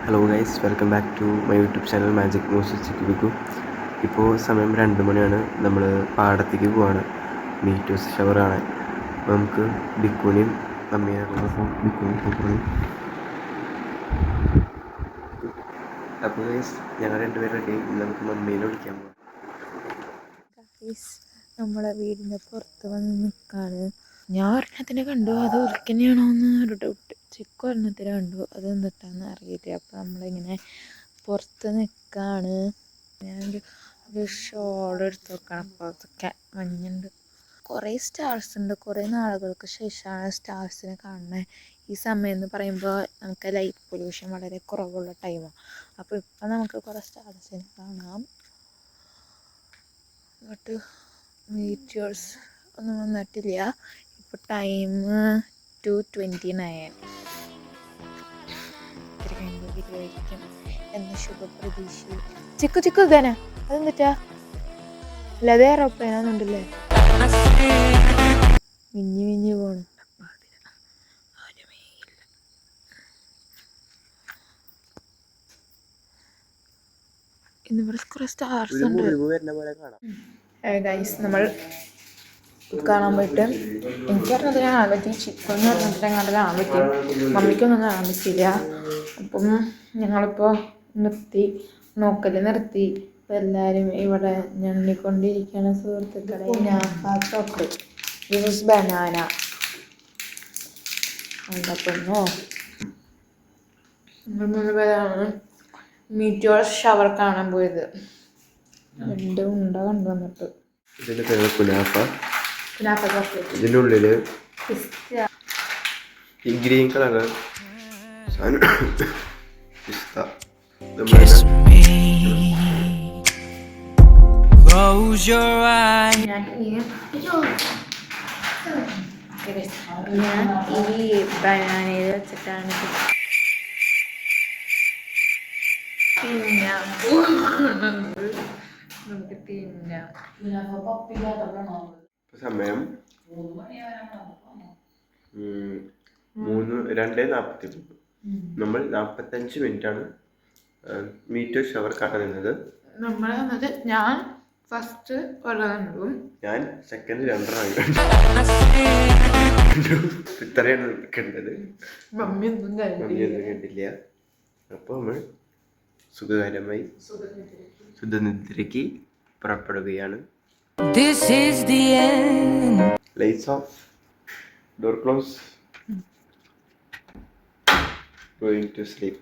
Hello guys, welcome back to my YouTube channel magic music Chikkubikku. ഇപ്പോൾ സമയം 2 മണിയാണ്. നമ്മൾ പാടത്തേക്ക് പോവാണ് മീറ്റേഴ്സ് ഷവർ കാണാൻ. അപ്പോൾ നമുക്ക് ബിക്കുവിനെയും മമ്മീനെയും ബിക്കുവിനെയും കൊണ്ടുപോയി. അപ്പോൾ ഗൈസ്, ഞങ്ങൾ രണ്ടുപേരും റെഡി. നമുക്ക് മമ്മീനെ വിളിക്കാൻ പോകാം. നമ്മളെ വീടിൻ്റെ പുറത്ത് വന്ന് നിൽക്കാണ്. ഞാൻ ഒരെണ്ണത്തിനെ കണ്ടു, അത് ഒരിക്കനെയാണോ എന്ന് ഒരു ഡൗട്ട്. ചിക്കു ഒരെണ്ണത്തിനെ കണ്ടു, അത് എന്നിട്ടാന്ന് അറിയില്ല. അപ്പോൾ നമ്മളിങ്ങനെ പുറത്ത് നിൽക്കാണ്. ഞാനൊരു ഷോൾ എടുത്ത് വെക്കണം. അപ്പോൾ അതൊക്കെ മഞ്ഞുണ്ട്. കുറേ സ്റ്റാർസ് ഉണ്ട്. കുറേ നാളുകൾക്ക് ശേഷമാണ് സ്റ്റാർസിനെ കാണുന്നത്. ഈ സമയം എന്ന് പറയുമ്പോൾ നമുക്ക് ലൈറ്റ് പൊല്യൂഷൻ വളരെ കുറവുള്ള ടൈമാണ്. അപ്പോൾ ഇപ്പം നമുക്ക് കുറേ സ്റ്റാർസിനെ കാണാം. ബട്ട് മീറ്റേഴ്സ് ഒന്നും വന്നിട്ടില്ല. ഇപ്പോൾ ടൈം 2:29. ഇത്ര കഴിയുമ്പോൾ വരുമായിരിക്കും എന്ന ശുഭപ്രതീക്ഷ. ചിക്കു ഇതന്നെ അതെന്നിട്ടാ അല്ലാതെ ഏറോപ്ലെയിനാന്നുണ്ടല്ലേ. മിഞ്ഞി പോണ്. ഇന്നിവിടെ കുറേ സ്റ്റാർസ് ഉണ്ട്. ഗൈസ്, നമ്മൾ കാണാൻ പോയിട്ട് എനിക്ക് പറഞ്ഞത് കാണാൻ പറ്റി. ചിക്കെന്ന് പറഞ്ഞിട്ട് എങ്ങാണ്ട് കാണാൻ പറ്റി. മമ്മിക്കൊന്നും കാണാൻ പറ്റിയില്ല. അപ്പം ഞങ്ങളിപ്പോൾ നിർത്തി. ഇപ്പം എല്ലാവരും ഇവിടെ ഞണ്ണിക്കൊണ്ടിരിക്കുകയാണ്. സുഹൃത്തുക്കളെ, ചോക്ലേറ്റ് ജ്യൂസ് ബനാന ഉണ്ടോ. നമ്മൾ 3 പേരാണ് മീറ്റേഴ്സ് ഷവർ കാണാൻ പോയത്. 2 ഉണ്ട കൊണ്ടുവന്നിട്ട് ഇതിൻ്റെ പേര് കുനാഫ. ചോക്ലേറ്റ്. ഇതിൻ്റെ ഉള്ളിൽ ഈ ഗ്രീൻ കളർ പിസ്ത. ഞാൻ ഈ ബനാനയിൽ വെച്ചിട്ടാണ് നമുക്ക് തിന്നാം. സമയം 2:43. നമ്മൾ 45 മിനിറ്റാണ് മീറ്റേഴ്സ് ഷവർ കാണാൻ നിന്നത്. നമ്മൾ വന്നത് ഞാൻ ഫസ്റ്റ് കണ്ടു, ഞാൻ സെക്കൻഡ് 2 ഇത്രയാണ് കണ്ടത്. മമ്മിയൊന്നും കണ്ടില്ല. അപ്പോൾ നമ്മൾ സുഖകരമായി ശുദ്ധനിദ്രയ്ക്ക് പുറപ്പെടുകയാണ്. Lights off, door close, going to sleep.